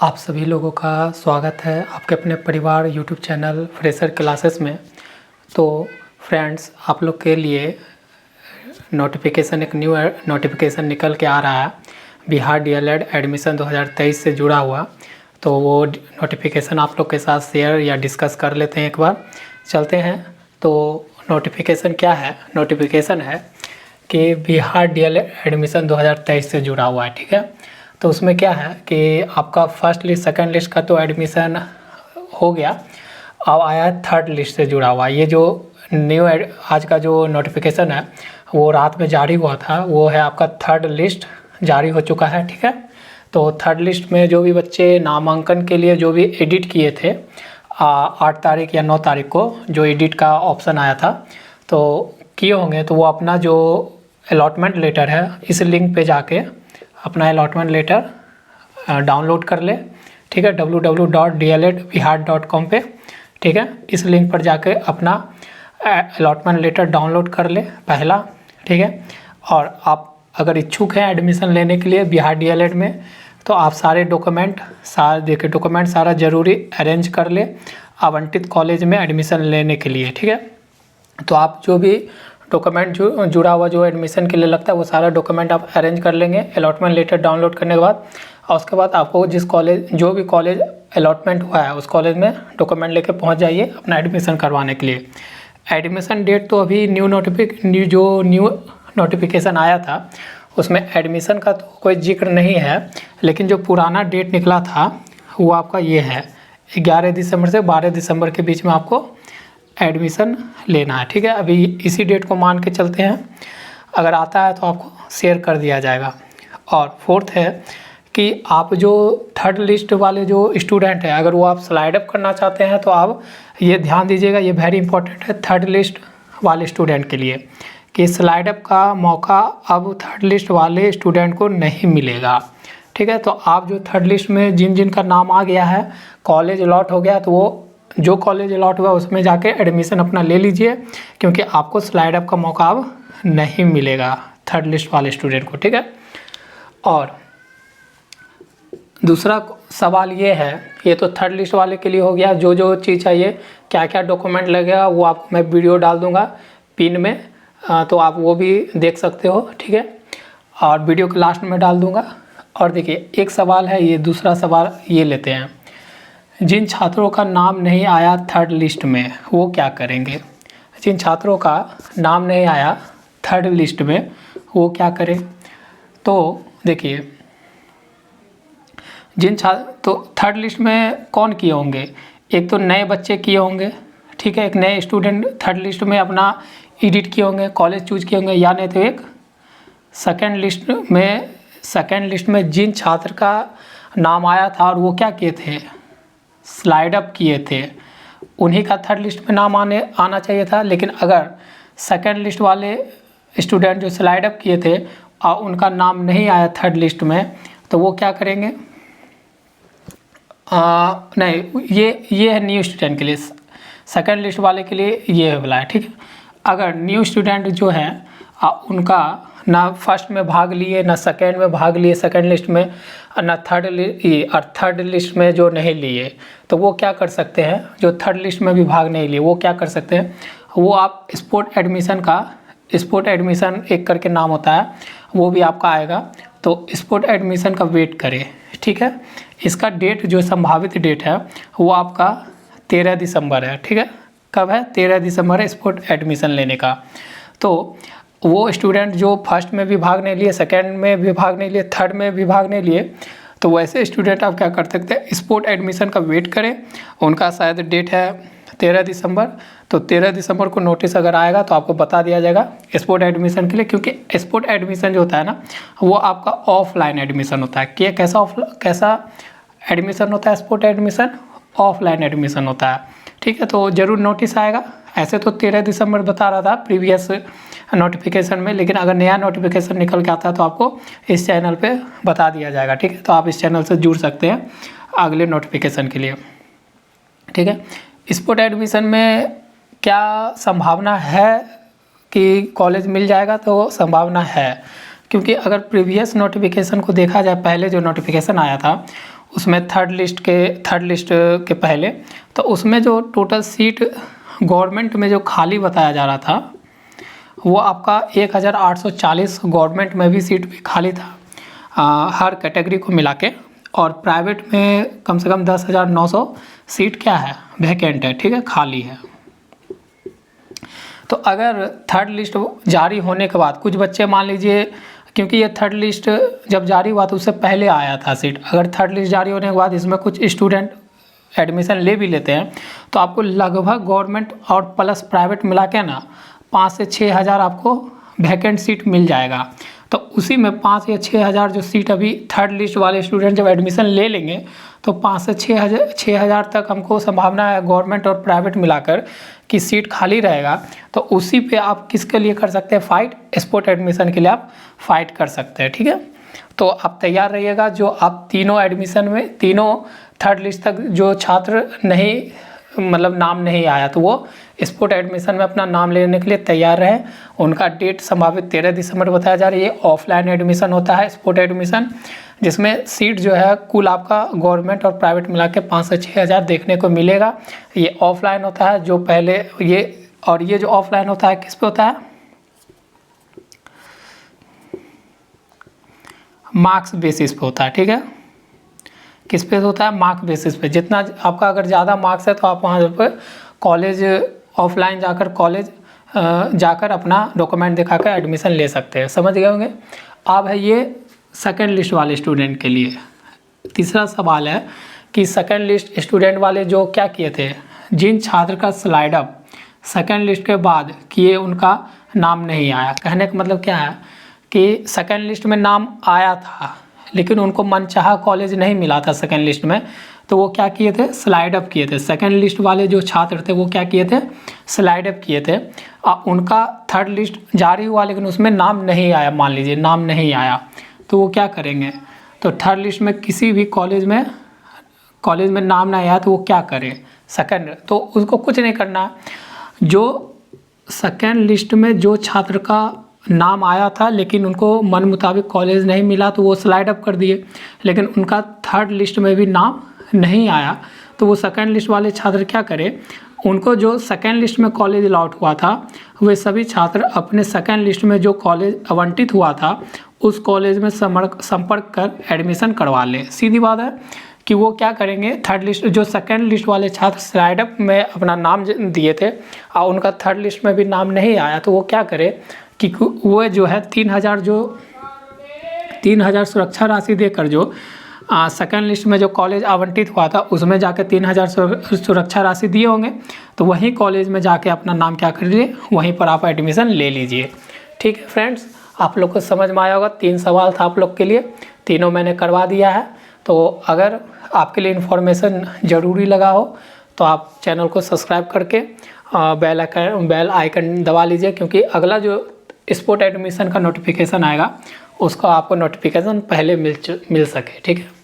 आप सभी लोगों का स्वागत है आपके अपने परिवार यूट्यूब चैनल फ्रेशर क्लासेस में। तो फ्रेंड्स, आप लोग के लिए एक न्यू नोटिफिकेशन निकल के आ रहा है बिहार डीएलएड एडमिशन 2023 से जुड़ा हुआ। तो वो नोटिफिकेशन आप लोग के साथ शेयर या डिस्कस कर लेते हैं। एक बार चलते हैं। तो नोटिफिकेशन क्या है? नोटिफिकेशन है कि बिहार डीएलएड एडमिशन 2023 से जुड़ा हुआ है। ठीक है, तो उसमें क्या है कि आपका फर्स्ट लिस्ट सेकंड लिस्ट का तो एडमिशन हो गया, अब आया है थर्ड लिस्ट से जुड़ा हुआ। ये जो न्यू आज का जो नोटिफिकेशन है वो रात में जारी हुआ था, वो है आपका थर्ड लिस्ट जारी हो चुका है। ठीक है, तो थर्ड लिस्ट में जो भी बच्चे नामांकन के लिए जो भी एडिट किए थे 8 तारीख या 9 तारीख को जो एडिट का ऑप्शन आया था तो किए होंगे, तो वो अपना जो अलॉटमेंट लेटर है इस लिंक पे जाके अपना अलॉटमेंट लेटर डाउनलोड कर ले। ठीक है, www.dledbihar.com पे। ठीक है, इस लिंक पर जाके अपना अलॉटमेंट लेटर डाउनलोड कर ले पहला। ठीक है, और आप अगर इच्छुक हैं एडमिशन लेने के लिए बिहार डीएलएड में तो आप सारे डॉक्यूमेंट सारा ज़रूरी अरेंज कर ले आवंटित कॉलेज में एडमिशन लेने के लिए। ठीक है, तो आप जो भी डॉक्यूमेंट जुड़ा हुआ जो एडमिशन के लिए लगता है वो सारा डॉक्यूमेंट आप अरेंज कर लेंगे अलॉटमेंट लेटर डाउनलोड करने के बाद। और उसके बाद आपको जो भी कॉलेज अलॉटमेंट हुआ है उस कॉलेज में डॉक्यूमेंट लेके पहुंच जाइए अपना एडमिशन करवाने के लिए। एडमिशन डेट तो अभी न्यू नोटिफिकेशन आया था उसमें एडमिशन का तो कोई जिक्र नहीं है, लेकिन जो पुराना डेट निकला था वो आपका ये है 11 दिसंबर से 12 दिसंबर के बीच में आपको एडमिशन लेना है। ठीक है, अभी इसी डेट को मान के चलते हैं, अगर आता है तो आपको शेयर कर दिया जाएगा। और फोर्थ है कि आप जो थर्ड लिस्ट वाले जो स्टूडेंट हैं अगर वो आप स्लाइड अप करना चाहते हैं तो आप ये ध्यान दीजिएगा, ये वेरी इंपॉर्टेंट है थर्ड लिस्ट वाले स्टूडेंट के लिए कि स्लाइड अप का मौका अब थर्ड लिस्ट वाले स्टूडेंट को नहीं मिलेगा। ठीक है, तो आप जो थर्ड लिस्ट में जिन का नाम आ गया है कॉलेज अलॉट हो गया तो वो जो कॉलेज अलॉट हुआ उसमें जाके एडमिशन अपना ले लीजिए, क्योंकि आपको स्लाइड अप का मौका अब नहीं मिलेगा थर्ड लिस्ट वाले स्टूडेंट को। ठीक है, और दूसरा सवाल ये है, ये तो थर्ड लिस्ट वाले के लिए हो गया, जो चीज़ चाहिए क्या क्या डॉक्यूमेंट लगेगा वो आपको मैं वीडियो डाल दूँगा पिन में, तो आप वो भी देख सकते हो। ठीक है, और वीडियो के लास्ट में डाल दूँगा। और देखिए एक सवाल है, ये दूसरा सवाल ये लेते हैं, जिन छात्रों का नाम नहीं आया थर्ड लिस्ट में वो क्या करेंगे? जिन छात्रों का नाम नहीं आया थर्ड लिस्ट में वो क्या करें? तो देखिए तो थर्ड लिस्ट में कौन किए होंगे? एक तो नए बच्चे किए होंगे। ठीक है, एक नए स्टूडेंट थर्ड लिस्ट में अपना एडिट किए होंगे, कॉलेज चूज किए होंगे, या नहीं तो एक सेकेंड लिस्ट में जिन छात्र का नाम आया था और वो क्या किए थे स्लाइड अप किए थे उन्हीं का थर्ड लिस्ट में नाम आना चाहिए था। लेकिन अगर सेकेंड लिस्ट वाले स्टूडेंट जो स्लाइड अप किए थे और उनका नाम नहीं आया थर्ड लिस्ट में तो वो क्या करेंगे? नहीं, ये है न्यू स्टूडेंट के लिए, सेकेंड लिस्ट वाले के लिए ये वाला है। ठीक है, अगर न्यू स्टूडेंट जो है उनका ना फर्स्ट में भाग लिए ना सेकेंड में भाग लिए सेकेंड लिस्ट में, ना थर्ड लिस्ट में जो नहीं लिए तो वो क्या कर सकते हैं? जो थर्ड लिस्ट में भी भाग नहीं लिए वो क्या कर सकते हैं? वो आप स्पोर्ट एडमिशन एक करके नाम होता है वो भी आपका आएगा, तो स्पोर्ट एडमिशन का वेट करें। ठीक है, इसका डेट जो संभावित डेट है वो आपका 13 दिसंबर है। ठीक है, कब है? 13 दिसंबर है स्पोर्ट एडमिशन लेने का। तो वो स्टूडेंट जो फर्स्ट में भी भाग नहीं लिए, सेकेंड में भी भाग नहीं लिए, थर्ड में भी भाग नहीं लिए, तो वैसे स्टूडेंट आप क्या कर सकते हैं? स्पोर्ट एडमिशन का वेट करें। उनका शायद डेट है 13 दिसंबर, तो 13 दिसंबर को नोटिस अगर आएगा तो आपको बता दिया जाएगा स्पोर्ट एडमिशन के लिए, क्योंकि स्पोर्ट एडमिशन जो होता है ना वो आपका ऑफलाइन एडमिशन होता है। कि कैसा एडमिशन होता है? स्पोर्ट एडमिशन ऑफलाइन एडमिशन होता है। ठीक है, तो ज़रूर नोटिस आएगा। ऐसे तो 13 दिसंबर बता रहा था प्रीवियस नोटिफिकेशन में, लेकिन अगर नया नोटिफिकेशन निकल के आता है तो आपको इस चैनल पे बता दिया जाएगा। ठीक है, तो आप इस चैनल से जुड़ सकते हैं अगले नोटिफिकेशन के लिए। ठीक है, स्पोर्ट एडमिशन में क्या संभावना है कि कॉलेज मिल जाएगा? तो संभावना है, क्योंकि अगर प्रीवियस नोटिफिकेशन को देखा जाए, पहले जो नोटिफिकेशन आया था उसमें थर्ड लिस्ट के पहले, तो उसमें जो टोटल सीट गवर्नमेंट में जो खाली बताया जा रहा था वो आपका 1840 गवर्नमेंट में भी सीट भी खाली था हर कैटेगरी को मिला के, और प्राइवेट में कम से कम 10,900 सीट क्या है, वैकेंट है, ठीक है, खाली है। तो अगर थर्ड लिस्ट जारी होने के बाद कुछ बच्चे मान लीजिए, क्योंकि ये थर्ड लिस्ट जब जारी हुआ तो उससे पहले आया था सीट, अगर थर्ड लिस्ट जारी होने के बाद इसमें कुछ स्टूडेंट एडमिशन ले भी लेते हैं तो आपको लगभग गवर्नमेंट और प्लस प्राइवेट मिला के ना 5 से 6 हज़ार आपको वैकेंट सीट मिल जाएगा। तो उसी में 5 या 6 हज़ार जो सीट अभी थर्ड लिस्ट वाले स्टूडेंट जब एडमिशन ले लेंगे तो 5 से 6 हज़ार तक हमको संभावना है गवर्नमेंट और प्राइवेट मिलाकर कि सीट खाली रहेगा। तो उसी पे आप किसके लिए कर सकते हैं फाइट, स्पोर्ट एडमिशन के लिए आप फाइट कर सकते हैं, ठीक है। तो आप तैयार रहिएगा, जो आप तीनों एडमिशन में, तीनों थर्ड लिस्ट तक जो छात्र नहीं मतलब नाम नहीं आया तो वो स्पोर्ट एडमिशन में अपना नाम लेने के लिए तैयार रहें। उनका डेट संभावित 13 दिसंबर बताया जा रही है। ऑफलाइन एडमिशन होता है स्पोर्ट एडमिशन, जिसमें सीट जो है कुल आपका गवर्नमेंट और प्राइवेट मिला के 5 से 6 हज़ार देखने को मिलेगा। ये ऑफलाइन होता है, जो पहले ये जो ऑफलाइन होता है किस पे होता है, मार्क्स बेसिस पे होता है, ठीक है। किस पे होता है, मार्क्स बेसिस पे। जितना आपका अगर ज़्यादा मार्क्स है तो आप वहाँ पर कॉलेज ऑफलाइन जाकर कॉलेज जाकर अपना डॉक्यूमेंट दिखा कर एडमिशन ले सकते हैं, समझ गए होंगे। अब है ये सेकेंड लिस्ट वाले स्टूडेंट के लिए। तीसरा सवाल है कि सेकेंड लिस्ट स्टूडेंट वाले जो क्या किए थे, जिन छात्र का स्लाइड अप सेकेंड लिस्ट के बाद किए उनका नाम नहीं आया। कहने का मतलब क्या है कि सेकेंड लिस्ट में नाम आया था लेकिन उनको मनचाहा कॉलेज नहीं मिला था सेकेंड लिस्ट में, तो वो क्या किए थे, स्लाइड अप किए थे। सेकेंड लिस्ट वाले जो छात्र थे वो क्या किए थे, स्लाइड अप किए थे। उनका थर्ड लिस्ट जारी हुआ लेकिन उसमें नाम नहीं आया, मान लीजिए नाम नहीं आया, तो वो क्या करेंगे, तो थर्ड लिस्ट में किसी भी कॉलेज में नाम नहीं आया तो वो क्या करे, सेकेंड, तो उसको कुछ नहीं करना। जो सेकेंड लिस्ट में जो छात्र का नाम आया था लेकिन उनको मन मुताबिक कॉलेज नहीं मिला तो वो स्लाइड अप कर दिए, लेकिन उनका थर्ड लिस्ट में भी नाम नहीं आया तो वो सेकेंड लिस्ट वाले छात्र क्या करें, उनको जो सेकेंड लिस्ट में कॉलेज अलॉट हुआ था वे सभी छात्र अपने सेकेंड लिस्ट में जो कॉलेज आवंटित हुआ था उस कॉलेज में संपर्क कर एडमिशन करवा लें। सीधी बात है कि वो क्या करेंगे, थर्ड लिस्ट जो सेकेंड लिस्ट वाले छात्र स्लाइड अप में अपना नाम दिए थे और उनका थर्ड लिस्ट में भी नाम नहीं आया तो वो क्या करे कि वो जो है 3,000 सुरक्षा राशि देकर जो सेकेंड लिस्ट में जो कॉलेज आवंटित हुआ था उसमें जाके 3,000 सुरक्षा राशि दिए होंगे, तो वहीं कॉलेज में जाके अपना नाम क्या कर लीजिए, वहीं पर आप एडमिशन ले लीजिए। ठीक है फ्रेंड्स, आप लोग को समझ में आया होगा। 3 सवाल था आप लोग के लिए, तीनों मैंने करवा दिया है। तो अगर आपके लिए इन्फॉर्मेशन ज़रूरी लगा हो तो आप चैनल को सब्सक्राइब करके बेल आइकन दबा लीजिए, क्योंकि अगला जो स्पोर्ट एडमिशन का नोटिफिकेशन आएगा उसका आपको नोटिफिकेशन पहले मिल सके। ठीक है।